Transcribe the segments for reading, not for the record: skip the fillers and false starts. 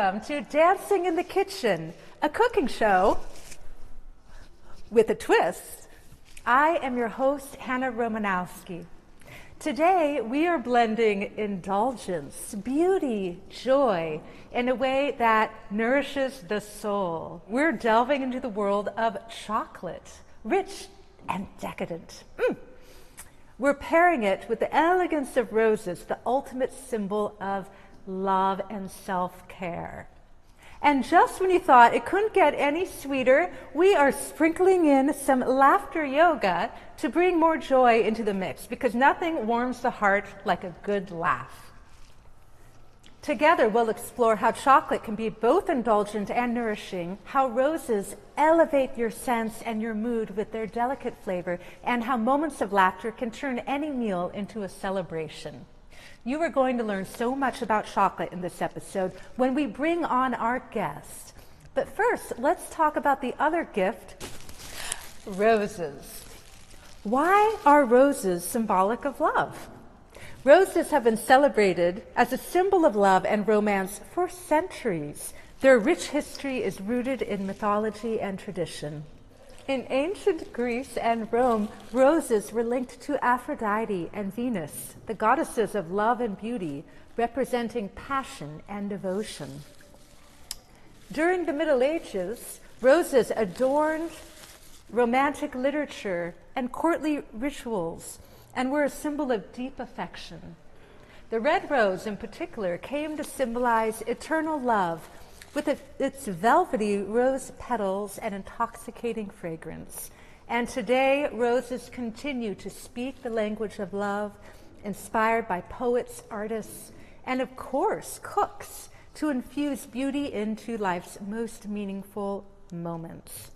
welcome to Dancing in the Kitchen, a cooking show with a twist. I am your host, Hannah Romanowsky. Today, we are blending indulgence, beauty, joy, in a way that nourishes the soul. We're delving into the world of chocolate, rich and decadent. We're pairing it with the elegance of roses, the ultimate symbol of love and self-care. And just when you thought it couldn't get any sweeter, we are sprinkling in some laughter yoga to bring more joy into the mix, because nothing warms the heart like a good laugh. Together, we'll explore how chocolate can be both indulgent and nourishing, how roses elevate your sense and your mood with their delicate flavor, and how moments of laughter can turn any meal into a celebration. You are going to learn so much about chocolate in this episode when we bring on our guest. But first, let's talk about the other gift, roses. Why are roses symbolic of love? Roses have been celebrated as a symbol of love and romance for centuries. Their rich history is rooted in mythology and tradition. In ancient Greece and Rome, roses were linked to Aphrodite and Venus, the goddesses of love and beauty, representing passion and devotion. During the Middle Ages, roses adorned romantic literature and courtly rituals, and were a symbol of deep affection. The red rose, in particular, came to symbolize eternal love, with its velvety rose petals and intoxicating fragrance. And today, roses continue to speak the language of love, inspired by poets, artists, and of course, cooks, to infuse beauty into life's most meaningful moments.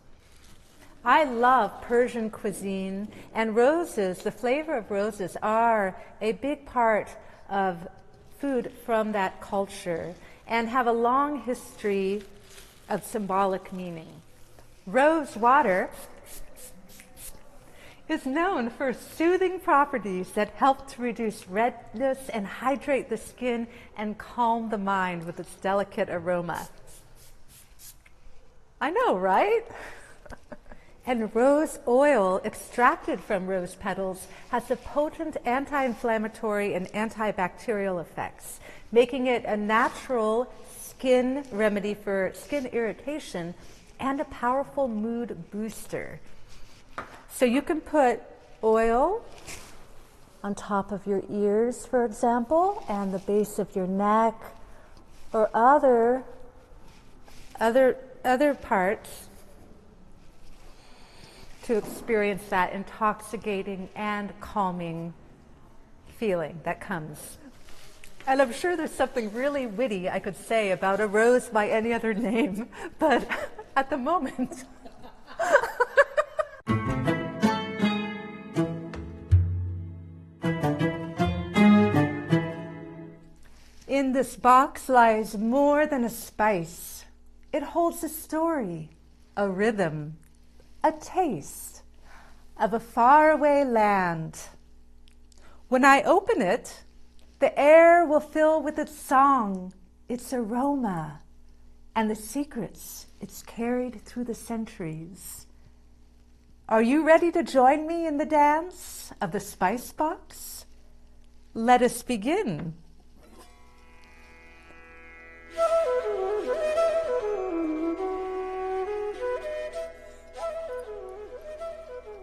I love Persian cuisine, and roses, the flavor of roses, are a big part of food from that culture and have a long history of symbolic meaning. Rose water is known for soothing properties that help to reduce redness and hydrate the skin and calm the mind with its delicate aroma. I know, right? And rose oil extracted from rose petals has a potent anti-inflammatory and antibacterial effects, making it a natural skin remedy for skin irritation and a powerful mood booster. So you can put oil on top of your ears, for example, and the base of your neck, or other parts, to experience that intoxicating and calming feeling that comes. And I'm sure there's something really witty I could say about a rose by any other name, but at the moment. In this box lies more than a spice. It holds a story, a rhythm, a taste of a faraway land. When I open it, the air will fill with its song, its aroma, and the secrets it's carried through the centuries. Are you ready to join me in the dance of the spice box? Let us begin.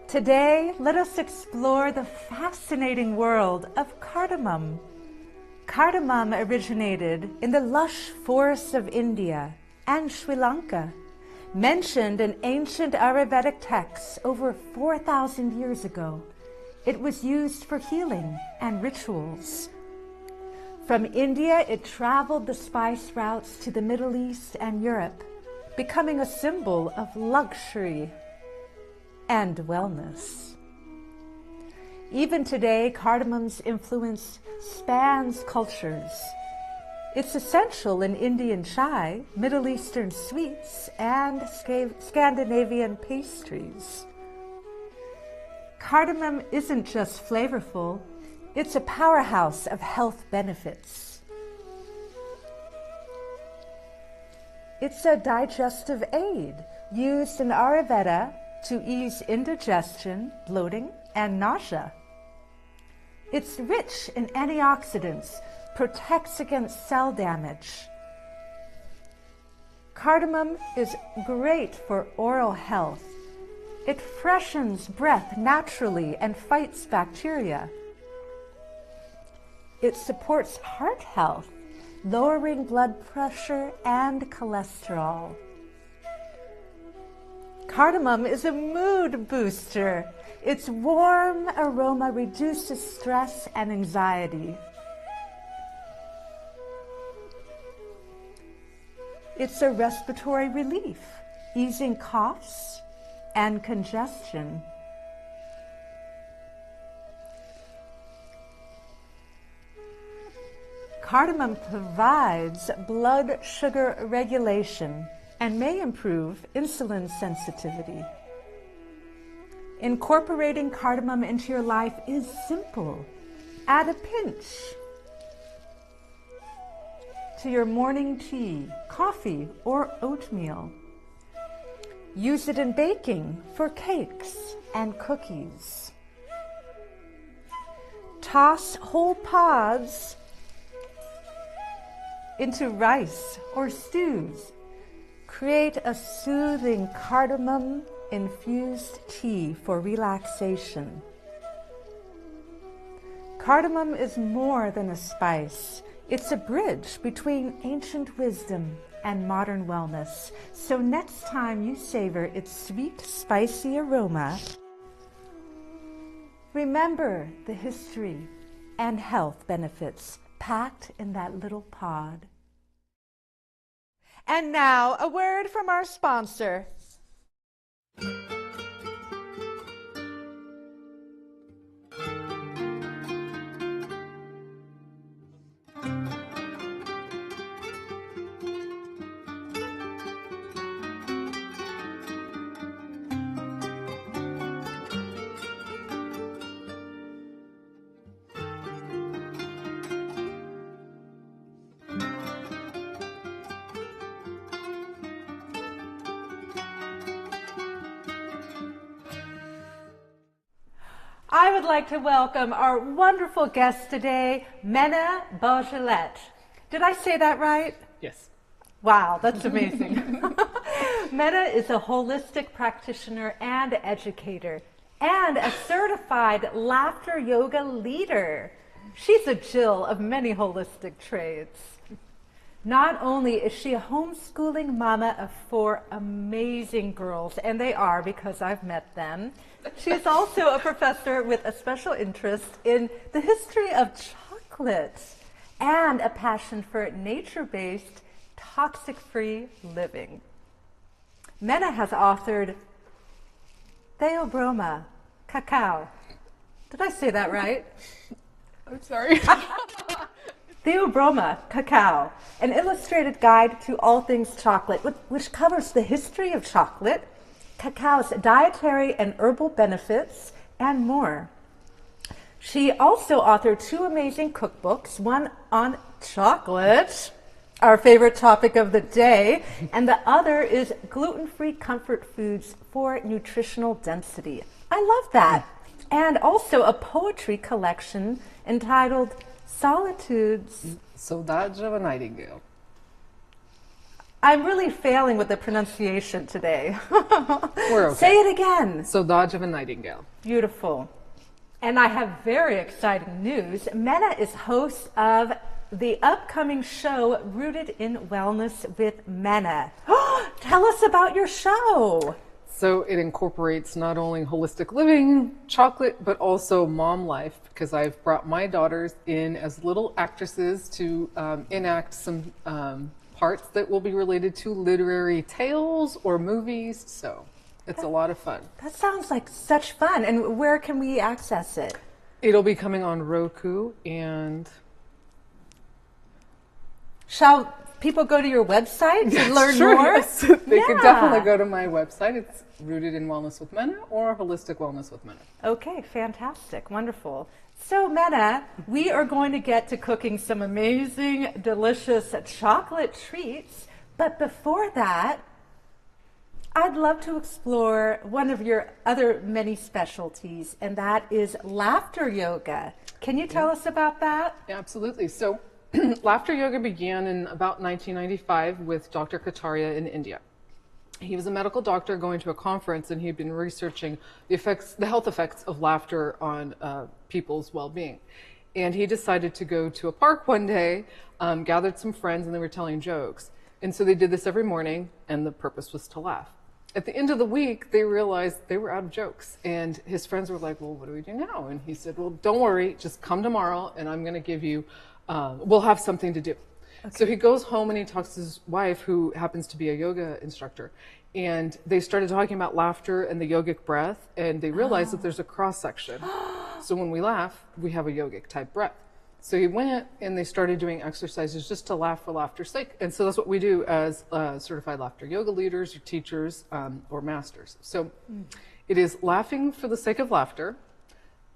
Today, let us explore the fascinating world of cardamom. Cardamom originated in the lush forests of India and Sri Lanka, mentioned in ancient Ayurvedic texts over 4,000 years ago. It was used for healing and rituals. From India, it traveled the spice routes to the Middle East and Europe, becoming a symbol of luxury and wellness. Even today, cardamom's influence spans cultures. It's essential in Indian chai, Middle Eastern sweets, and Scandinavian pastries. Cardamom isn't just flavorful, it's a powerhouse of health benefits. It's a digestive aid used in Ayurveda to ease indigestion, bloating, and nausea. It's rich in antioxidants, protects against cell damage. Cardamom is great for oral health. It freshens breath naturally and fights bacteria. It supports heart health, lowering blood pressure and cholesterol. Cardamom is a mood booster. Its warm aroma reduces stress and anxiety. It's a respiratory relief, easing coughs and congestion. Cardamom provides blood sugar regulation and may improve insulin sensitivity. Incorporating cardamom into your life is simple. Add a pinch to your morning tea, coffee, or oatmeal. Use it in baking for cakes and cookies. Toss whole pods into rice or stews. Create a soothing cardamom infused tea for relaxation. Cardamom is more than a spice. It's a bridge between ancient wisdom and modern wellness. So next time you savor its sweet, spicy aroma, remember the history and health benefits packed in that little pod. And now, a word from our sponsor. I would like to welcome our wonderful guest today, Mena Borges-Gillette. Did I say that right? Yes. Wow, that's amazing. Mena is a holistic practitioner and educator and a certified laughter yoga leader. She's a Jill of many holistic trades. Not only is she a homeschooling mama of 4 amazing girls, and they are because I've met them, she is also a professor with a special interest in the history of chocolate and a passion for nature-based, toxic-free living. Mena has authored Theobroma Cacao. Did I say that right? I'm sorry. Theobroma Cacao, an illustrated guide to all things chocolate, which covers the history of chocolate, cacao's dietary and herbal benefits, and more. She also authored 2 amazing cookbooks, one on chocolate, our favorite topic of the day, and the other is gluten-free comfort foods for nutritional density. I love that. And also a poetry collection entitled Solitudes. Saudade of a Nightingale. I'm really failing with the pronunciation today. We're okay. Say it again. Saudade of a Nightingale. Beautiful. And I have very exciting news. Mena is host of the upcoming show, Rooted in Wellness with Mena. Tell us about your show. So it incorporates not only holistic living, chocolate, but also mom life, because I've brought my daughters in as little actresses to enact some parts that will be related to literary tales or movies. So it's a lot of fun. That sounds like such fun. And where can we access it? It'll be coming on Roku, and shall people go to your website to learn sure, more? Yes. They can definitely go to my website. It's Rooted in Wellness with Mena or Holistic Wellness with Mena. Okay, fantastic, wonderful. So Mena, we are going to get to cooking some amazing, delicious chocolate treats, But before that, I'd love to explore one of your other many specialties, and that is laughter yoga. Can you tell us about that? Yeah, absolutely. So laughter yoga began in about 1995 with Dr. Kataria in India. He was a medical doctor going to a conference, and he'd been researching the health effects of laughter on people's well-being. And he decided to go to a park one day, gathered some friends, and they were telling jokes. And so they did this every morning, and the purpose was to laugh. At the end of the week, they realized they were out of jokes. And his friends were like, well, what do we do now? And he said, well, don't worry, just come tomorrow, and I'm going to give you, we'll have something to do. Okay. So he goes home and he talks to his wife, who happens to be a yoga instructor. And they started talking about laughter and the yogic breath, and they realized that there's a cross section. So when we laugh, we have a yogic type breath. So he went and they started doing exercises just to laugh for laughter's sake. And so that's what we do as certified laughter yoga leaders or teachers or masters. So it is laughing for the sake of laughter.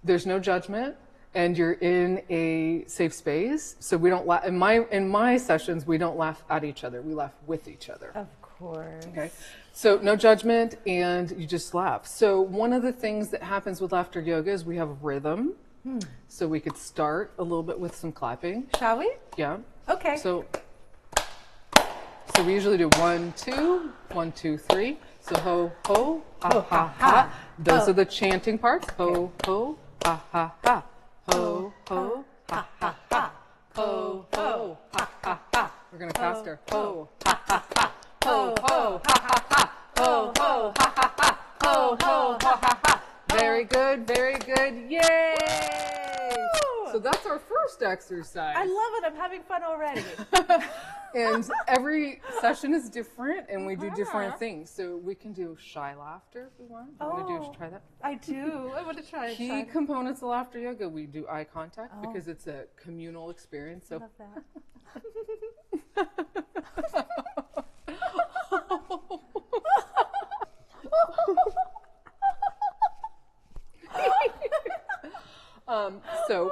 There's no judgment, and you're in a safe space. So we don't laugh. In my sessions, we don't laugh at each other. We laugh with each other. Of course. Okay. So no judgment, and you just laugh. So one of the things that happens with laughter yoga is we have a rhythm. So we could start a little bit with some clapping. Shall we? Yeah. Okay. So we usually do 1, 2, 1, 2, 3. So ho, ho, ha, ha, ha. Those are the chanting parts. Ho, ho, ha, ha, ha. Ho, ho, ha, ha, ha. Ho, ho, ha, ha, ha. We're going to faster. Ho, ha, ha, ha. Ho, ho, ha, ha, ha. Ho, ho, ha, ha, ha. Ho, ho, ha, ha, ha. Very good, very good. Yay! Woo! So that's our first exercise. I love it. I'm having fun already. And every session is different, and we do different things. So we can do shy laughter if we want. You want to try that? I do. I want to try it. Key components of laughter yoga, we do eye contact because it's a communal experience. So. I love that. So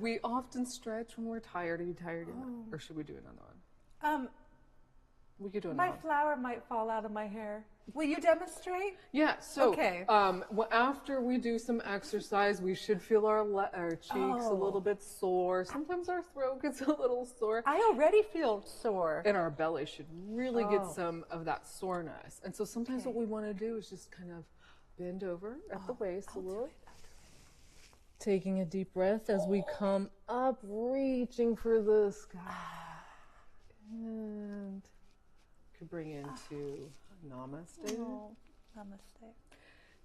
we often stretch when we're tired. Are you tired yet? Or should we do another one? We could do another one. My flower might fall out of my hair. Will you demonstrate? Yeah. So okay. After we do some exercise, we should feel our cheeks a little bit sore. Sometimes our throat gets a little sore. I already feel sore. And our belly should really get some of that soreness. And so sometimes what we want to do is just kind of bend over at the waist a little. Taking a deep breath as we come up, reaching for the sky. And could bring into Namaste. Namaste.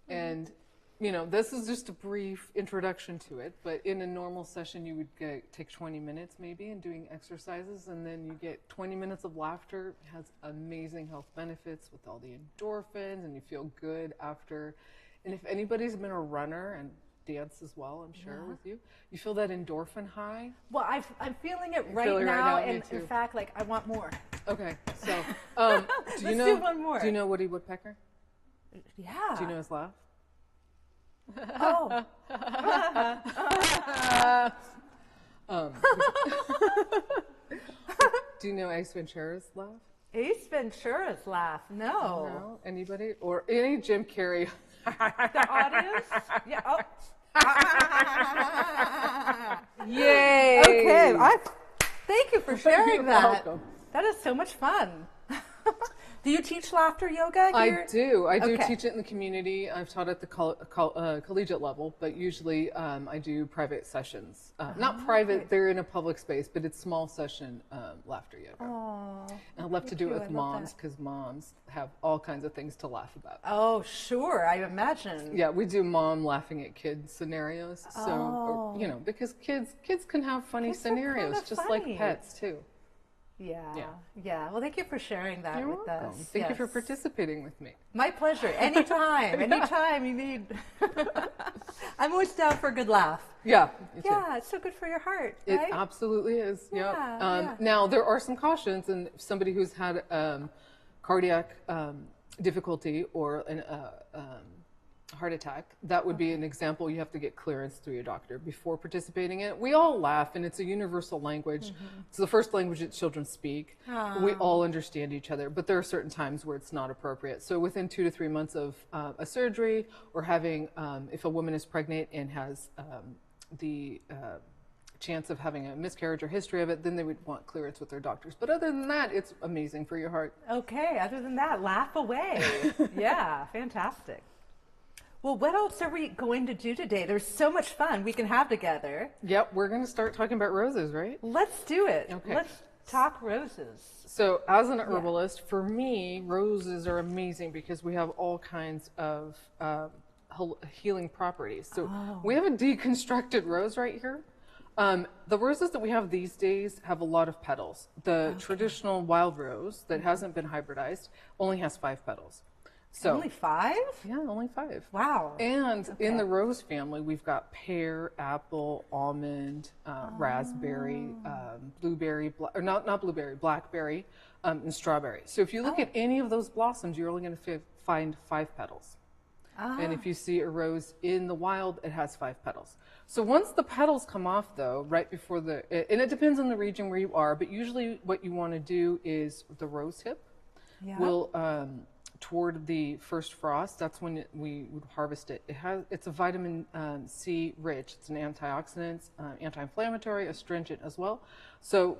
And, you know, this is just a brief introduction to it, but in a normal session, you would take 20 minutes maybe in doing exercises, and then you get 20 minutes of laughter. It has amazing health benefits with all the endorphins, and you feel good after. And if anybody's been a runner and dance as well, I'm sure, with you. You feel that endorphin high? Well, I'm feeling it right now, and in fact, like, I want more. Okay, so do do one more. Do you know Woody Woodpecker? Yeah. Do you know his laugh? Oh. Do you know Ace Ventura's laugh? Ace Ventura's laugh? No. No? Anybody? Or any Jim Carrey? The audience? Yeah. Oh. Yay! Okay, thank you for sharing You're that. welcome. That is so much fun. Do you teach laughter yoga here? I do. I do teach it in the community. I've taught at the collegiate level, but usually I do private sessions. Not private, they're in a public space, but it's small session laughter yoga. Aww, and I love to do it with moms because moms have all kinds of things to laugh about. Oh, sure, I imagine. Yeah, we do mom laughing at kids scenarios. So, you know, because kids can have funny scenarios, just like pets too. Yeah. Well, thank you for sharing that You're with welcome. us. Thank you for participating with me. My pleasure. Anytime you need. I'm always down for a good laugh. Yeah. Yeah, it's so good for your heart. It right? absolutely is. Yeah, Now, there are some cautions, and somebody who's had cardiac difficulty or heart attack, that would be an example. You have to get clearance through your doctor before participating in it. We all laugh, and it's a universal language. It's the first language that children speak. We all understand each other, but there are certain times where it's not appropriate. So within 2 to 3 months of a surgery, or having, if a woman is pregnant and has the chance of having a miscarriage or history of it, then they would want clearance with their doctors. But other than that, it's amazing for your heart. Okay, other than that, laugh away. Yeah, fantastic. Well, what else are we going to do today? There's so much fun we can have together. Yep, we're going to start talking about roses, right? Let's do it. Okay. Let's talk roses. So as an herbalist, for me, roses are amazing because we have all kinds of healing properties. So we have a deconstructed rose right here. The roses that we have these days have a lot of petals. The traditional wild rose that hasn't been hybridized only has 5 petals. So Only 5? yeah, only 5. Wow. And in the rose family, we've got pear, apple, almond, raspberry, blueberry, or not blueberry, blackberry, and strawberry. So if you look at any of those blossoms, you're only going to find 5 petals. And if you see a rose in the wild, it has 5 petals. So once the petals come off, though, right before and it depends on the region where you are, but usually what you want to do is the rose hip will, toward the first frost, that's when we would harvest it. It's a vitamin C rich. It's an antioxidant, anti-inflammatory, astringent as well. So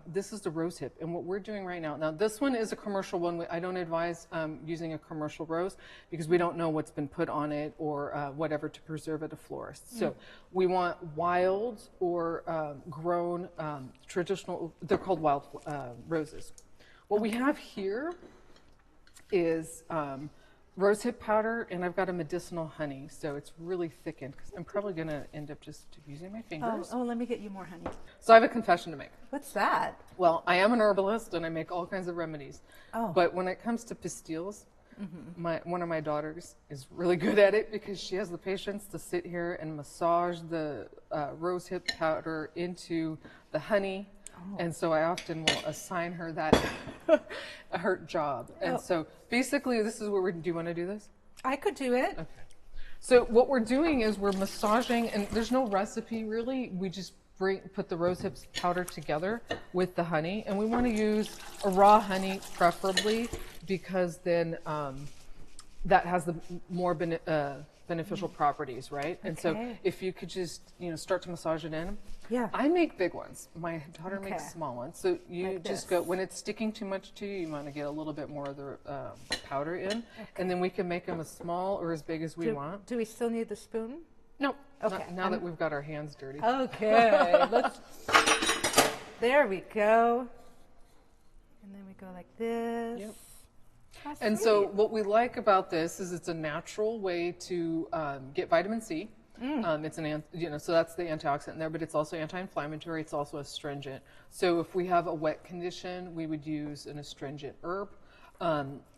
this is the rose hip, and what we're doing right now. Now this one is a commercial one. I don't advise using a commercial rose because we don't know what's been put on it or whatever to preserve at a florist. So we want wild or grown traditional. They're called wild roses. What we have here is rosehip powder, and I've got a medicinal honey, so it's really thickened because I'm probably going to end up just using my fingers. Oh, let me get you more honey. So I have a confession to make. What's that? Well, I am an herbalist and I make all kinds of remedies. Oh. But when it comes to pastilles, one of my daughters is really good at it because she has the patience to sit here and massage the rosehip powder into the honey. And so I often will assign her that her job. And so basically this is what do you want to do this? I could do it. Okay. So what we're doing is we're massaging, and there's no recipe really. We just put the rosehip powder together with the honey, and we want to use a raw honey preferably because then that has the more beneficial properties, right? And so if you could just, start to massage it in. Yeah. I make big ones. My daughter makes small ones. So you just go, when it's sticking too much to you, you want to get a little bit more of the powder in. And then we can make them as small or as big as we want. Do we still need the spoon? No. Okay. Now that we've got our hands dirty. Okay. There we go. And then we go like this. Yep. And so what we like about this is it's a natural way to get vitamin C. It's so that's the antioxidant there, but it's also anti-inflammatory. It's also astringent. So if we have a wet condition, we would use an astringent herb.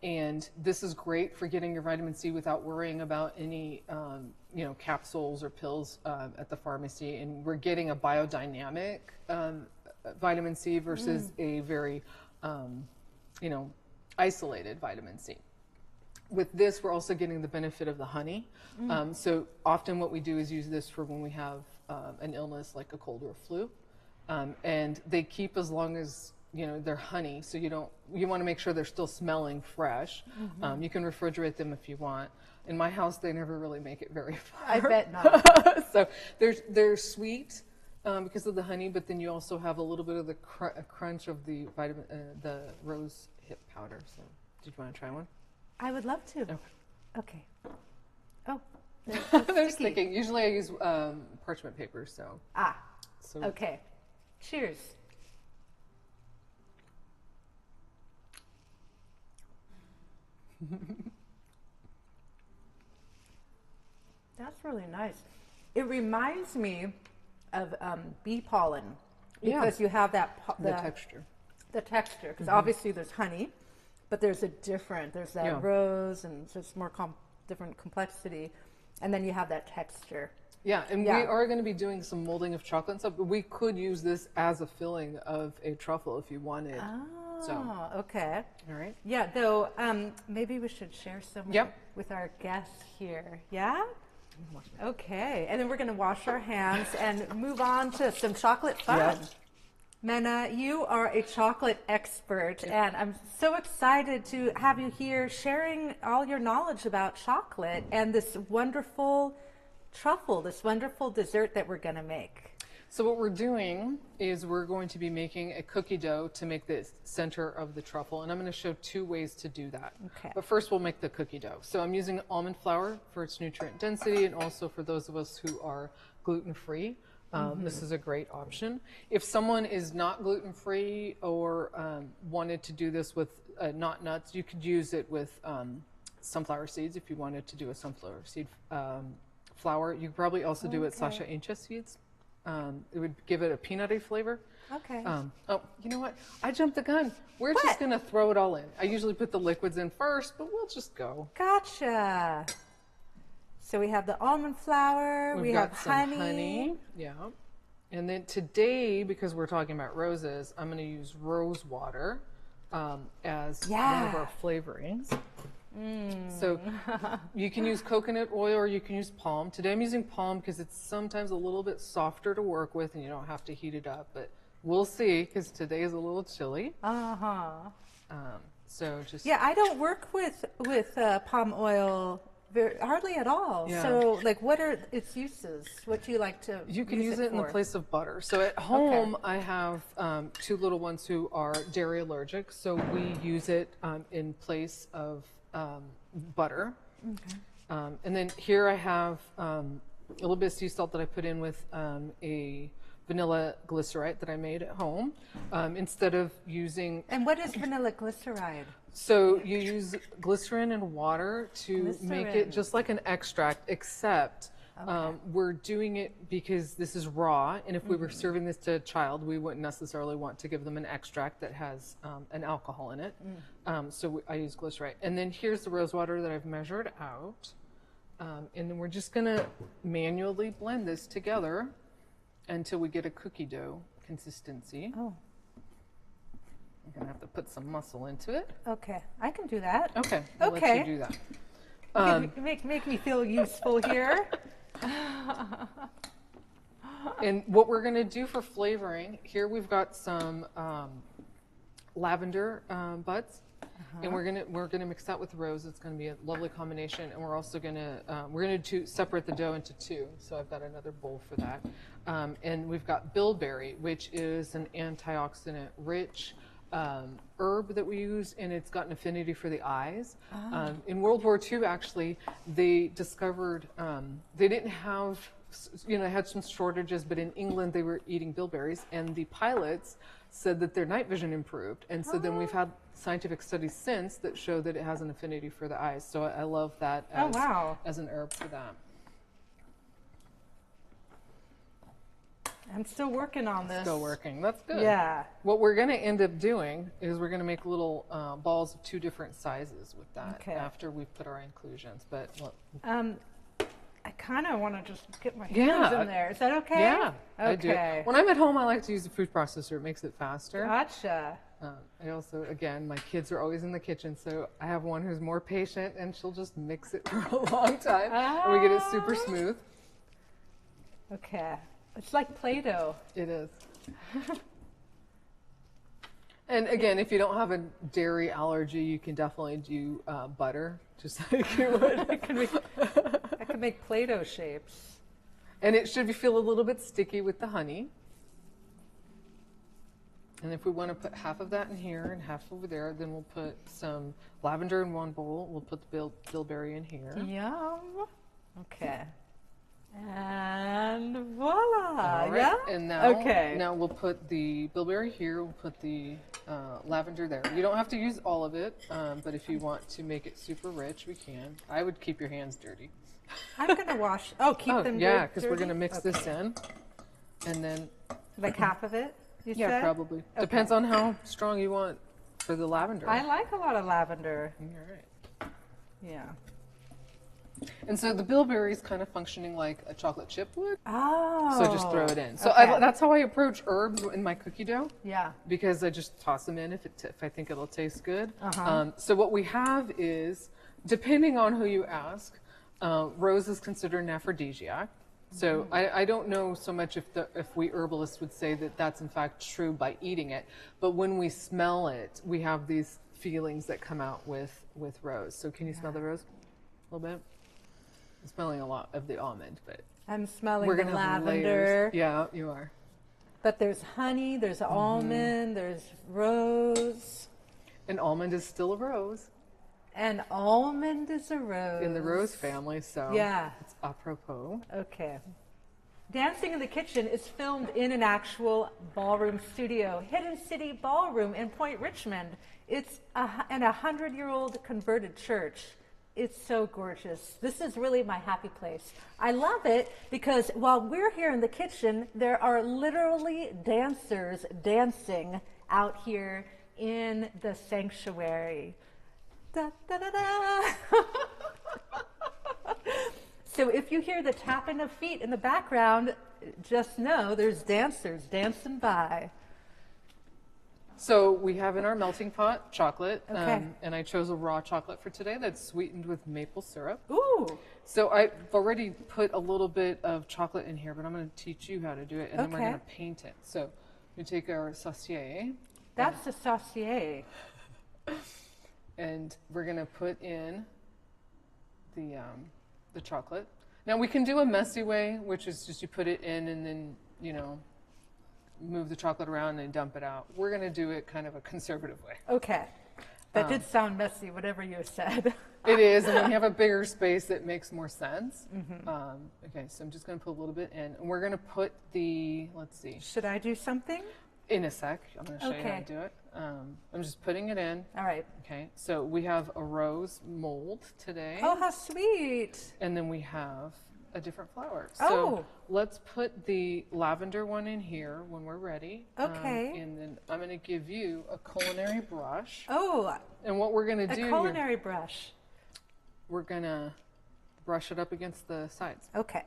And this is great for getting your vitamin C without worrying about any, capsules or pills at the pharmacy. And we're getting a biodynamic vitamin C versus a very, isolated vitamin C. With this, we're also getting the benefit of the honey. So often what we do is use this for when we have an illness like a cold or a flu. And they keep as long as, they're honey. So you want to make sure they're still smelling fresh. You can refrigerate them if you want. In my house, they never really make it very far. I bet not. So they're sweet because of the honey, but then you also have a little bit of the crunch of the the rose hip powder. So did you want to try one? I would love to. Okay. Oh, they're sticking. Usually I use parchment paper, so. Okay. Cheers. That's really nice. It reminds me of bee pollen because you have that the texture. The texture, because obviously there's honey, but there's that rose and just more different complexity, and then you have that texture. Yeah, and we are going to be doing some molding of chocolate and stuff, but we could use this as a filling of a truffle if you wanted Oh, okay. All right. Yeah, though maybe we should share some Yep. with our guests here. Yeah? Okay, and then we're going to wash our hands and move on to some chocolate fun. Yep. Mena, you are a chocolate expert, and I'm so excited to have you here sharing all your knowledge about chocolate and this wonderful truffle, this wonderful dessert that we're going to make. So what we're doing is we're going to be making a cookie dough to make the center of the truffle, and I'm going to show 2 ways to do that. Okay. But first we'll make the cookie dough. So I'm using almond flour for its nutrient density, and also for those of us who are gluten-free, this is a great option. If someone is not gluten-free or wanted to do this with not nuts, you could use it with sunflower seeds if you wanted to do a sunflower seed flour. You could probably also do it Sasha Incha seeds. It would give it a peanutty flavor. Okay. Oh, you know what? I jumped the gun. We're just going to throw it all in. I usually put the liquids in first, but we'll just go. Gotcha. So we have the almond flour, we have some honey. Yeah. And then today, because we're talking about roses, I'm going to use rose water as one of our flavorings. So you can use coconut oil or you can use palm. Today I'm using palm because it's sometimes a little bit softer to work with and you don't have to heat it up, but we'll see because today is a little chilly. So just... Yeah, I don't work with palm oil hardly at all. Yeah. So like what are its uses? What do you like to You can use it in the place of butter. So at home I have 2 little ones who are dairy allergic, so we use it in place of butter. And then here I have a little bit of sea salt that I put in with a vanilla glyceride that I made at home instead of using... And what is vanilla glyceride? So you use glycerin and water to make it just like an extract, except we're doing it because this is raw, and if we were serving this to a child, we wouldn't necessarily want to give them an extract that has an alcohol in it. So I use glyceride. And then here's the rose water that I've measured out. And then we're just going to manually blend this together until we get a cookie dough consistency. Oh. I'm going to have to put some muscle into it. Okay, I can do that. Okay, I'll let you do that. Make me feel useful here. And what we're going to do for flavoring, here we've got some lavender buds, and we're gonna mix that with rose. It's going to be a lovely combination, and we're also going to separate the dough into 2. So I've got another bowl for that, and we've got bilberry, which is an antioxidant-rich herb that we use, and it's got an affinity for the eyes. In World War II, actually, they discovered they didn't have, they had some shortages, but in England they were eating bilberries, and the pilots said that their night vision improved. And so then we've had scientific studies since that show that it has an affinity for the eyes. So I love that as an herb for that. I'm still working on this. Still working. That's good. Yeah. What we're going to end up doing is we're going to make little balls of 2 different sizes with that after we've put our inclusions. But I kind of want to just get my hands in there. Is that okay? Yeah, okay. I do. When I'm at home, I like to use the food processor. It makes it faster. Gotcha. I also, again, my kids are always in the kitchen, so I have one who's more patient, and she'll just mix it for a long time, and we get it super smooth. Okay. It's like Play-Doh. It is. And again, if you don't have a dairy allergy, you can definitely do butter, just like you would. I can make Play-Doh shapes. And it should feel a little bit sticky with the honey. And if we want to put half of that in here and half over there, then we'll put some lavender in one bowl. We'll put the bilberry in here. Yum. Okay. And voila. All right. Yeah? And now we'll put the bilberry here. We'll put the lavender there. You don't have to use all of it, but if you want to make it super rich, we can. I would keep your hands dirty. I'm going to wash. Oh, keep them dirty? Yeah, because we're going to mix this in. And then... Like half of it, you said? Probably. Okay. Depends on how strong you want for the lavender. I like a lot of lavender. All right. Yeah. And so the bilberry is kind of functioning like a chocolate chip would. Oh. So just throw it in. So okay. that's how I approach herbs in my cookie dough. Yeah. Because I just toss them in if I think it'll taste good. Uh-huh. So what we have is, depending on who you ask, rose is considered an aphrodisiac. So I don't know so much if we herbalists would say that that's in fact true by eating it, but when we smell it, we have these feelings that come out with rose. So can you smell the rose a little bit? I'm smelling a lot of the almond, but I'm smelling we're the gonna have lavender. layers. Yeah, you are. But there's honey, there's almond, there's rose. An almond is still a rose. And almond is a rose. In the rose family, so yeah. It's apropos. Okay. Dancing in the Kitchen is filmed in an actual ballroom studio, Hidden City Ballroom in Point Richmond. It's in a 100-year-old converted church. It's so gorgeous. This is really my happy place. I love it because while we're here in the kitchen, there are literally dancers dancing out here in the sanctuary. Da, da, da, da. So if you hear the tapping of feet in the background, just know there's dancers dancing by. So we have in our melting pot chocolate, Okay. And I chose a raw chocolate for today that's sweetened with maple syrup. Ooh. So I've already put a little bit of chocolate in here, but I'm going to teach you how to do it, and then we're Okay. going to paint it. So we take our saucier. That's the saucier. And we're going to put in the chocolate. Now we can do a messy way, which is just you put it in and then, move the chocolate around and dump it out. We're going to do it kind of a conservative way. Okay. That did sound messy, whatever you said. It is, and when you have a bigger space, it makes more sense. Mm-hmm. Okay, so I'm just going to put a little bit in. And we're going to put let's see, Should I do something? in a sec. I'm going to show you how Okay. to do it. I'm just putting it in. All right. Okay, so we have a rose mold today. Oh, how sweet. And then we have a different flower. Oh. So let's put the lavender one in here when we're ready. Okay. And then I'm going to give you a culinary brush. Oh, And what we're going to a do, culinary brush. we're going to brush it up against the sides. Okay.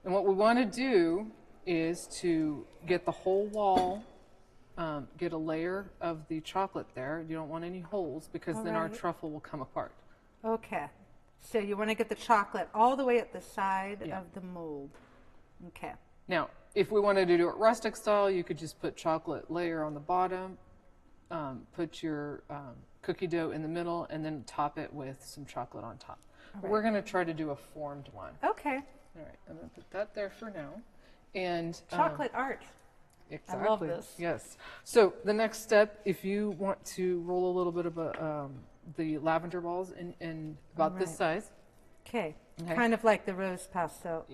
And what we want to do is to get the whole wall, get a layer of the chocolate there. You don't want any holes because then our Alright. truffle will come apart. Okay. So you want to get the chocolate all the way at the side Yeah. of the mold. Okay. Now, if we wanted to do it rustic style, you could just put chocolate layer on the bottom, put your cookie dough in the middle, and then top it with some chocolate on top. All We're going to try to do a formed one. Okay. All right, I'm going to put that there for now. And Chocolate art. exactly. love this. Yes. So the next step, if you want to roll a little bit of the lavender balls in about this Alright. size. Okay. Okay. Kind of like the rose pastels.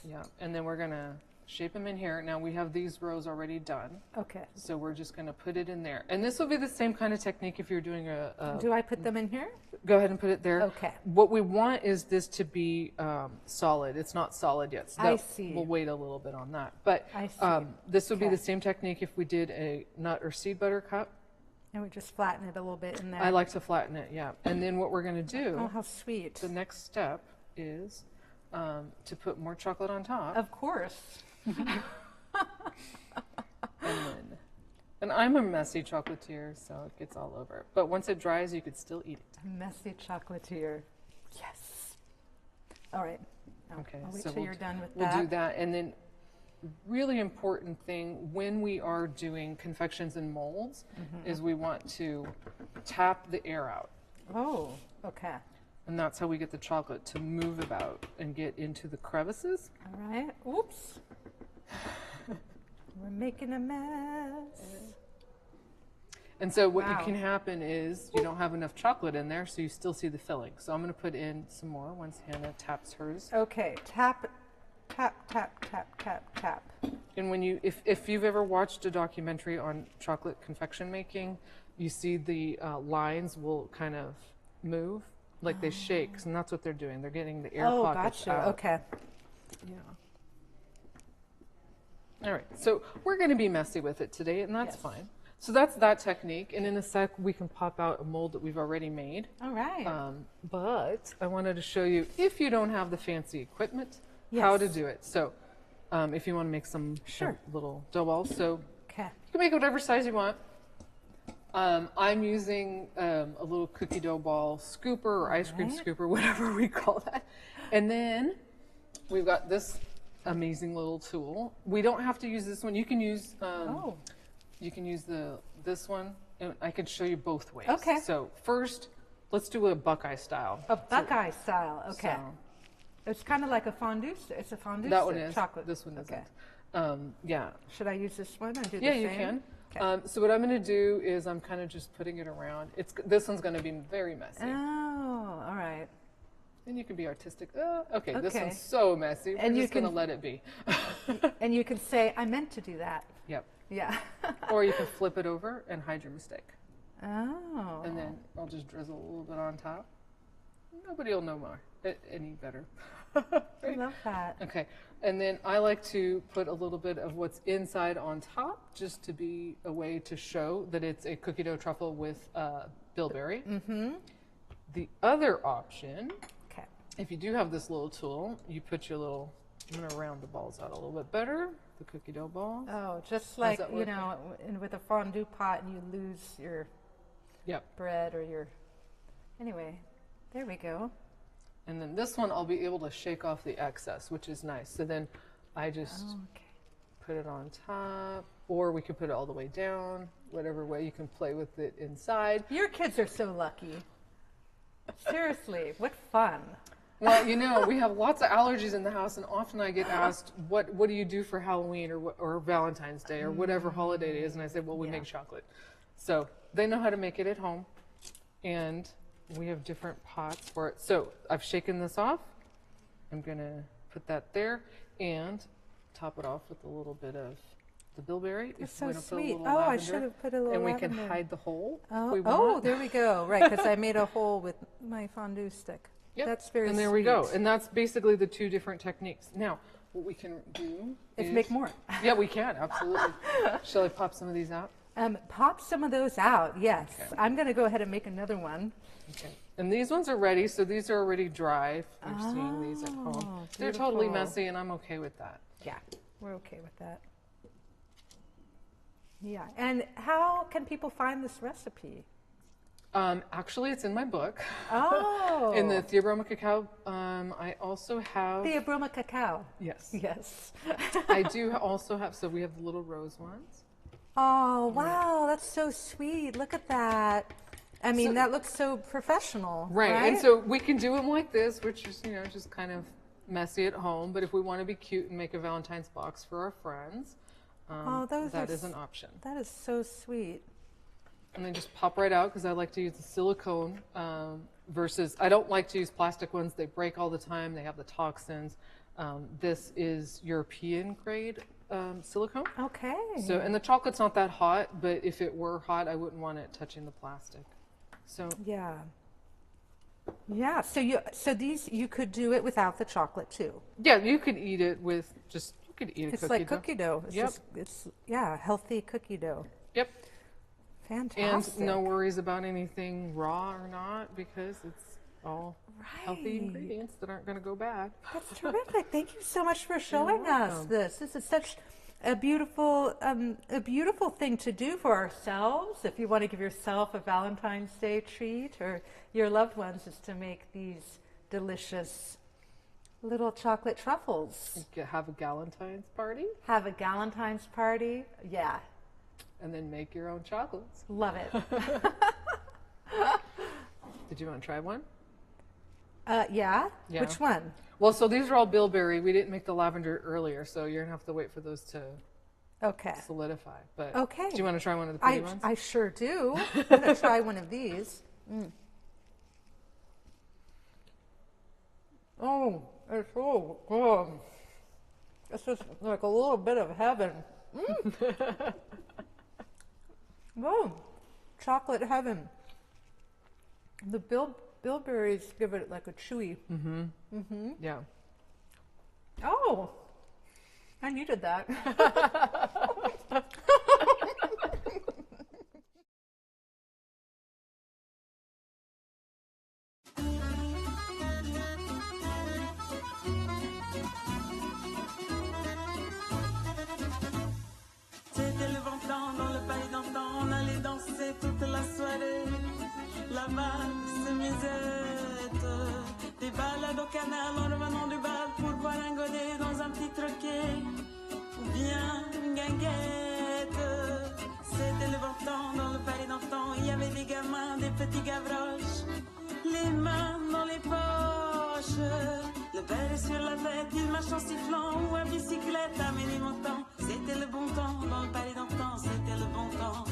Yeah, and then we're going to shape them in here. Now we have these rows already done. Okay. So we're just going to put it in there. And this will be the same kind of technique if you're doing Do I put them in here? go ahead and put it there. Okay. What we want is this to be solid. It's not solid yet. So I see. We'll wait a little bit on that. But I see. this would be Okay. the same technique if we did a nut or seed butter cup. And we just flatten it a little bit in there. I like to flatten it, yeah. And then what we're going to do, Oh, how sweet. the next step is to put more chocolate on top. Of course. And I'm a messy chocolatier, so it gets all over. But once it dries, you could still eat it. Messy chocolatier. Yes. All right. Now, Okay, I'll wait so till you're done with We'll that. do that. And then really important thing when we are doing confections and molds is we want to tap the air out. Oh, okay. And that's how we get the chocolate to move about and get into the crevices. All right. Oops. We're making a mess. And so what Wow. can happen is you don't have enough chocolate in there, so you still see the filling. So I'm going to put in some more once Hannah taps hers. Okay. Tap, tap, tap, tap, tap, tap. And when you, if you've ever watched a documentary on chocolate confection making, you see the lines will kind of move, like they shake, and that's what they're doing. They're getting the air Oh, pockets gotcha. out. Okay. Yeah. All right, so we're going to be messy with it today, and that's Yes. fine. So that's that technique. And in a sec, we can pop out a mold that we've already made. All right. But I wanted to show you, if you don't have the fancy equipment, Yes. how to do it. So if you want to make some little dough balls, so Okay. you can make whatever size you want. I'm using a little cookie dough ball scooper or ice cream scooper, whatever we call that. And then we've got this amazing little tool. We don't have to use this one. You can use you can use this one, and I can show you both ways. Okay. So first, let's do a Buckeye style. A Buckeye style. Okay. So It's kind of like a fondue. It's a fondue. that one is chocolate. This one isn't. Okay. Yeah. Should I use this one and do the Yeah, same? you can. Okay. So what I'm going to do is I'm kind of just putting it around. This one's going to be very messy. Oh, all right. And you can be artistic. Okay, this Okay. one's so messy. We're And you just going to can- let it be. And you can say, I meant to do that. Yep. Yeah. Or you can flip it over and hide your mistake. Oh. And then I'll just drizzle a little bit on top. Nobody will know more any better. I love that. Okay, and then I like to put a little bit of what's inside on top, just to be a way to show that it's a cookie dough truffle with bilberry. Mm-hmm. The other option, Okay. if you do have this little tool, you put your little, I'm gonna round the balls out a little bit better, the cookie dough balls. Oh, just like, that you work? know, with a fondue pot and you lose your Yep. bread or your... Anyway, there we go. And then this one, I'll be able to shake off the excess, which is nice. So then I just Okay. put it on top, or we can put it all the way down, whatever way you can play with it inside. Your kids are so lucky. Seriously, what fun. Well, you know, we have lots of allergies in the house, and often I get asked, what do you do for Halloween or Valentine's Day or whatever holiday it is? And I say, well, we make chocolate. So they know how to make it at home, and we have different pots for it. So I've shaken this off. I'm going to put that there and top it off with a little bit of the bilberry. That's If so we want to put a sweet. little Oh, I lavender, should have put a little and we lavender. can hide the hole if Oh, we want. there we go. Right, because I made a hole with my fondue stick. Yep. That's very And there sweet. we go. And that's basically the two different techniques. Now, what we can do Let's is make more. Yeah, we can, absolutely. Shall I pop some of these out? Pop some of those out, yes. Okay. I'm going to go ahead and make another one. Okay. And these ones are ready, so these are already dry. If you're seeing these at home. They're totally beautiful. messy, and I'm okay with that. Yeah, we're okay with that. Yeah, and how can people find this recipe? Actually, it's in my book. Oh. In the Theobroma Cacao. I also have... The Abroma Cacao. Yes. Yes. I do also have... So we have the little rose ones. Oh, wow, that's so sweet. Look at that. I mean, that looks so professional. Right. Right. And so we can do them like this, which is, you know, just kind of messy at home. But if we want to be cute and make a Valentine's box for our friends, that is an option. That is so sweet. And they just pop right out because I like to use the silicone versus, I don't like to use plastic ones. They break all the time. They have the toxins. This is European grade silicone. Okay. So, and the chocolate's not that hot, but if it were hot, I wouldn't want it touching the plastic. So Yeah. Yeah. So these you could do it without the chocolate too. yeah, you could eat it with just, you could eat a It's cookie like dough. cookie dough. It's Yep. just, healthy cookie dough. Yep. Fantastic. And no worries about anything raw or not because it's all healthy Right. ingredients that aren't going to go bad. That's terrific. Thank you so much for showing us welcome. this. This is such a beautiful thing to do for ourselves. If you want to give yourself a Valentine's Day treat or your loved ones, is to make these delicious little chocolate truffles. Have a Galentine's party Have a Galentine's party. Yeah, and then make your own chocolates. love it. Did you want to try one? Yeah? Yeah. Which one? Well, so these are all bilberry. We didn't make the lavender earlier, so you're going to have to wait for those to Okay. solidify. But Okay. do you want to try one of the pretty ones? I sure do. I'm going to try one of these. Oh, it's so good. It's just like a little bit of heaven. Oh, chocolate heaven. The bilberries give it like a chewy. Yeah. Oh, I needed that. canal en revenant du bal pour boire un godet dans un petit troquet. Ou bien une guinguette. C'était le bon temps dans le palais d'antan. Il y avait des gamins, des petits gavroches, les mains dans les poches. Le père est sur la tête, il marche en sifflant ou à bicyclette à Ménilmontant. C'était le bon temps dans le palais d'antan, c'était le bon temps.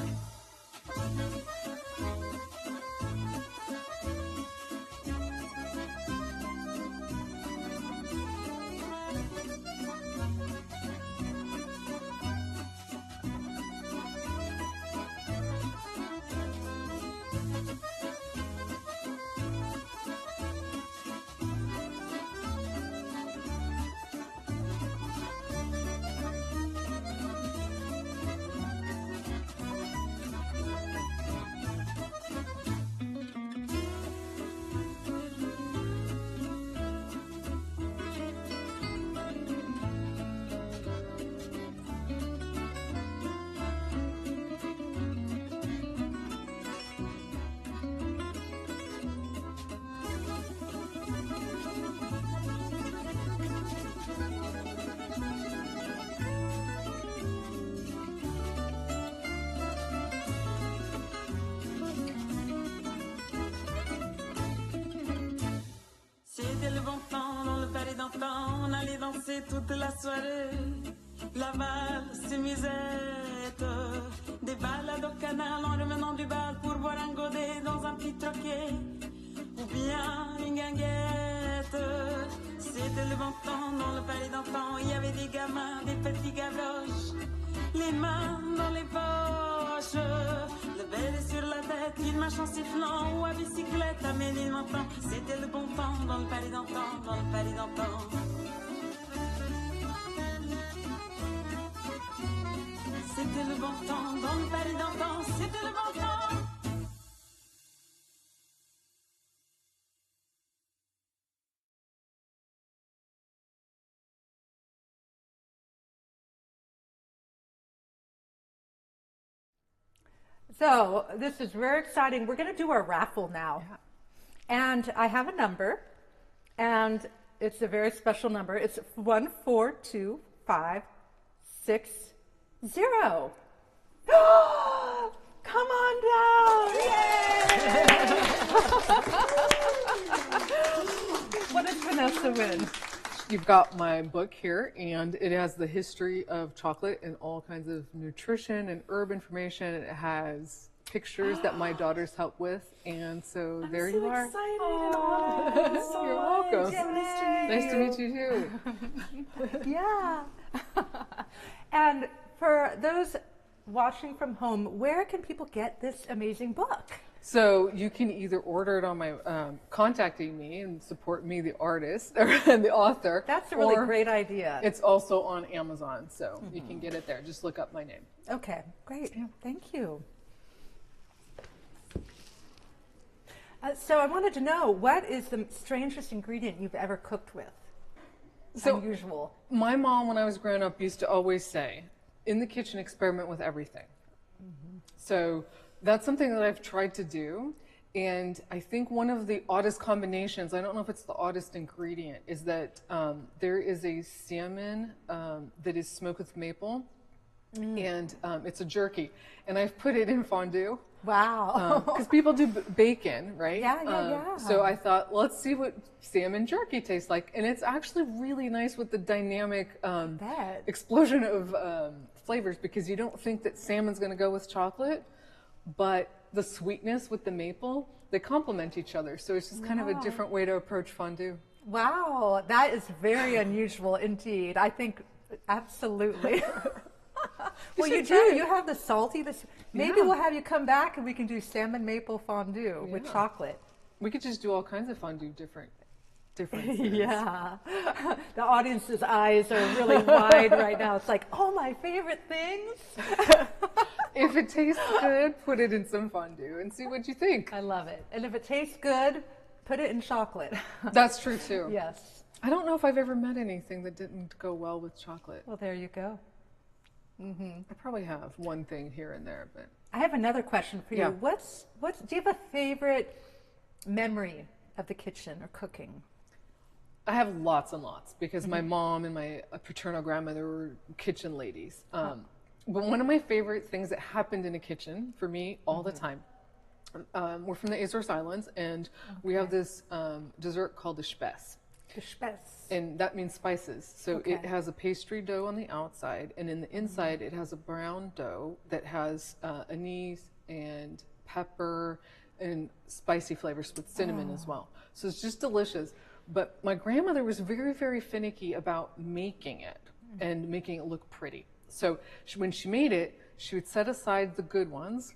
C'était le bon temps dans le palais d'antan. On allait danser toute la soirée. La valse, musette. Des balades au canal en revenant du bal pour boire un godet dans un petit troquet. Ou bien une guinguette. C'était le bon temps dans le palais d'antan. Il y avait des gamins, des petits gavroches, les mains dans les poches. Le béret sur la tête, il marche en sifflant ou à bicyclette à Ménilmontant. C'était le bon temps dans le palais d'antan, dans le palais d'antan. C'était le bon temps dans le palais d'antan, c'était le bon temps. So this is very exciting. We're going to do our raffle now. Yeah. And I have a number, and it's a very special number. It's 14250. Come on down! Yay! What does Vanessa win? You've got my book here, and it has the history of chocolate and all kinds of nutrition and herb information. It has pictures that my daughters help with, and so there you are. Excited. Oh, you're welcome. Yay. Nice to meet you too. Yeah. And for those watching from home, where can people get this amazing book? So you can either order it on my contacting me and support me, the artist and the author. That's a really or great idea. It's also on Amazon, so you can get it there. Just look up my name. Okay, great. Thank you. So I wanted to know, what is the strangest ingredient you've ever cooked with? So unusual. My mom, when I was growing up, used to always say, in the kitchen, experiment with everything. So that's something that I've tried to do. And I think one of the oddest combinations, I don't know if it's the oddest ingredient, is that there is a salmon that is smoked with maple. And it's a jerky. And I've put it in fondue. Wow. Because people do bacon, right? Yeah. So I thought, let's see what salmon jerky tastes like. And it's actually really nice with the dynamic explosion of flavors, because you don't think that salmon's going to go with chocolate, but the sweetness with the maple, they complement each other. So it's just kind of a different way to approach fondue. Wow, that is very unusual indeed. I think absolutely. Well, you do. You have the salty. Maybe we'll have you come back and we can do salmon maple fondue with chocolate. We could just do all kinds of fondue differences. Yeah. The audience's eyes are really wide right now. It's like, oh, my favorite things. If it tastes good, put it in some fondue and see what you think. I love it. And if it tastes good, put it in chocolate. That's true too. Yes. I don't know if I've ever met anything that didn't go well with chocolate. Well, there you go. I probably have one thing here and there, but I have another question for you. Yeah. Do you have a favorite memory of the kitchen or cooking? I have lots and lots because my mom and my paternal grandmother were kitchen ladies. But one of my favorite things that happened in a kitchen for me all the time, we're from the Azores Islands, and we have this dessert called the spes. The spes. And that means spices. So it has a pastry dough on the outside, and in the inside it has a brown dough that has anise and pepper and spicy flavors with cinnamon as well. So it's just delicious. But my grandmother was very, very finicky about making it and making it look pretty. So when she made it, she would set aside the good ones,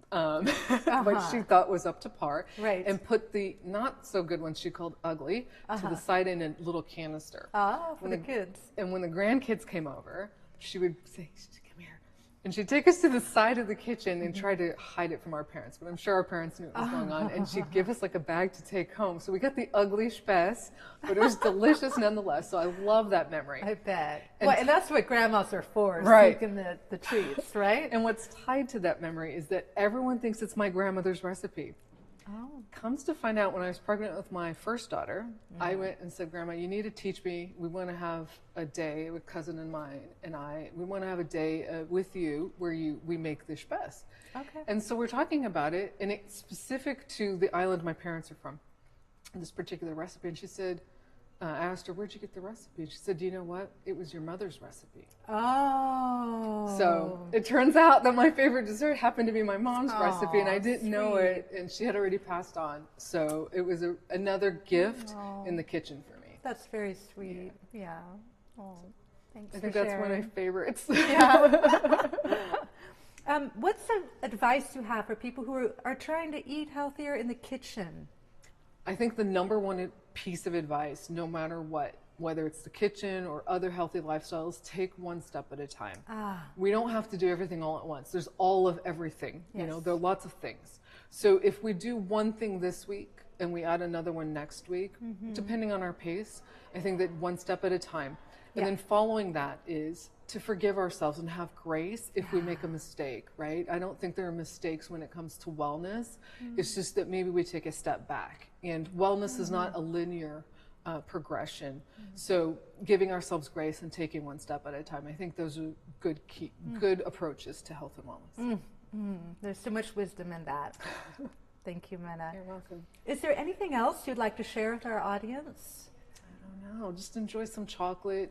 what she thought was up to par, and put the not so good ones she called ugly to the side in a little canister. For the kids. And when the grandkids came over, she would say, come here. And she'd take us to the side of the kitchen and try to hide it from our parents. But I'm sure our parents knew what was going on. And she'd give us like a bag to take home. So we got the ugly spes, but it was delicious nonetheless. So I love that memory. I bet. And that's what grandmas are for, making the treats, right? And what's tied to that memory is that everyone thinks it's my grandmother's recipe. Comes to find out, when I was pregnant with my first daughter, I went and said, Grandma, you need to teach me. We want to have a day, a cousin and mine and I, we want to have a day with you where we make this spes. And so we're talking about it, and it's specific to the island my parents are from, this particular recipe. And she said, I asked her, where'd you get the recipe? And she said, do you know what? It was your mother's recipe. So it turns out that my favorite dessert happened to be my mom's recipe, and I didn't know it, and she had already passed on. So it was another gift in the kitchen for me. That's very sweet. Yeah. Thanks I think for that's sharing. one of my favorites. What's some advice you have for people who are trying to eat healthier in the kitchen? I think the number one piece of advice, no matter what, whether it's the kitchen or other healthy lifestyles, take one step at a time. We don't have to do everything all at once. There's all of everything. You know, there are lots of things. So if we do one thing this week and we add another one next week, depending on our pace, I think that one step at a time. And then following that is to forgive ourselves and have grace if we make a mistake, right? I don't think there are mistakes when it comes to wellness. It's just that maybe we take a step back. And wellness is not a linear progression. So giving ourselves grace and taking one step at a time, I think those are good approaches to health and wellness. There's so much wisdom in that. Thank you, Mena. You're welcome. Is there anything else you'd like to share with our audience? No, just enjoy some chocolate.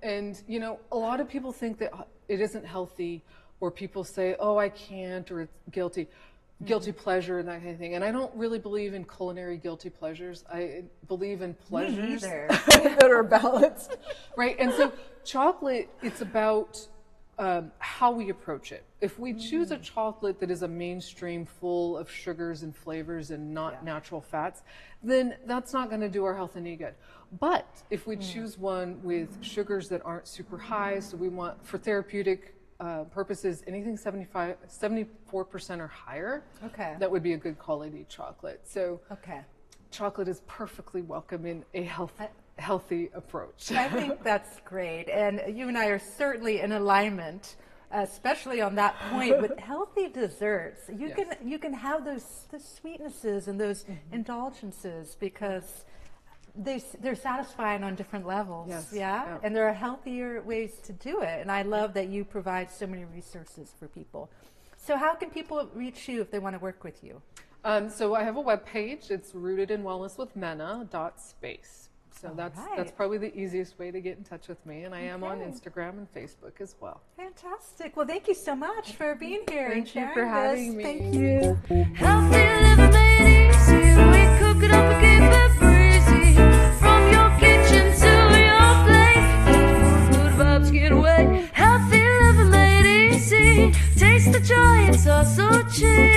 And, you know, a lot of people think that it isn't healthy, or people say, oh, I can't, or it's guilty pleasure and that kind of thing. And I don't really believe in culinary guilty pleasures. I believe in pleasures that are balanced, right? And so chocolate, it's about how we approach it. If we choose a chocolate that is a mainstream full of sugars and flavors and not natural fats, then that's not going to do our health any good. But if we choose one with sugars that aren't super high, so we want, for therapeutic purposes, anything 74% or higher, that would be a good quality chocolate. So chocolate is perfectly welcome in a healthy approach. I think that's great. And you and I are certainly in alignment, especially on that point with healthy desserts. You can have the sweetnesses and those indulgences because they're satisfying on different levels. And there are healthier ways to do it. And I love that you provide so many resources for people. So how can people reach you if they want to work with you? So I have a webpage. It's rootedinwellnesswithmena.space. So that's probably the easiest way to get in touch with me. And I am on Instagram and Facebook as well. Fantastic. Well, thank you so much for being here. Thank you for having me. Thank you. Healthy living made easy. We cook it up and keep it breezy. From your kitchen to your plate, good vibes get away. Healthy living made easy. Taste the joy, it's all so cheap.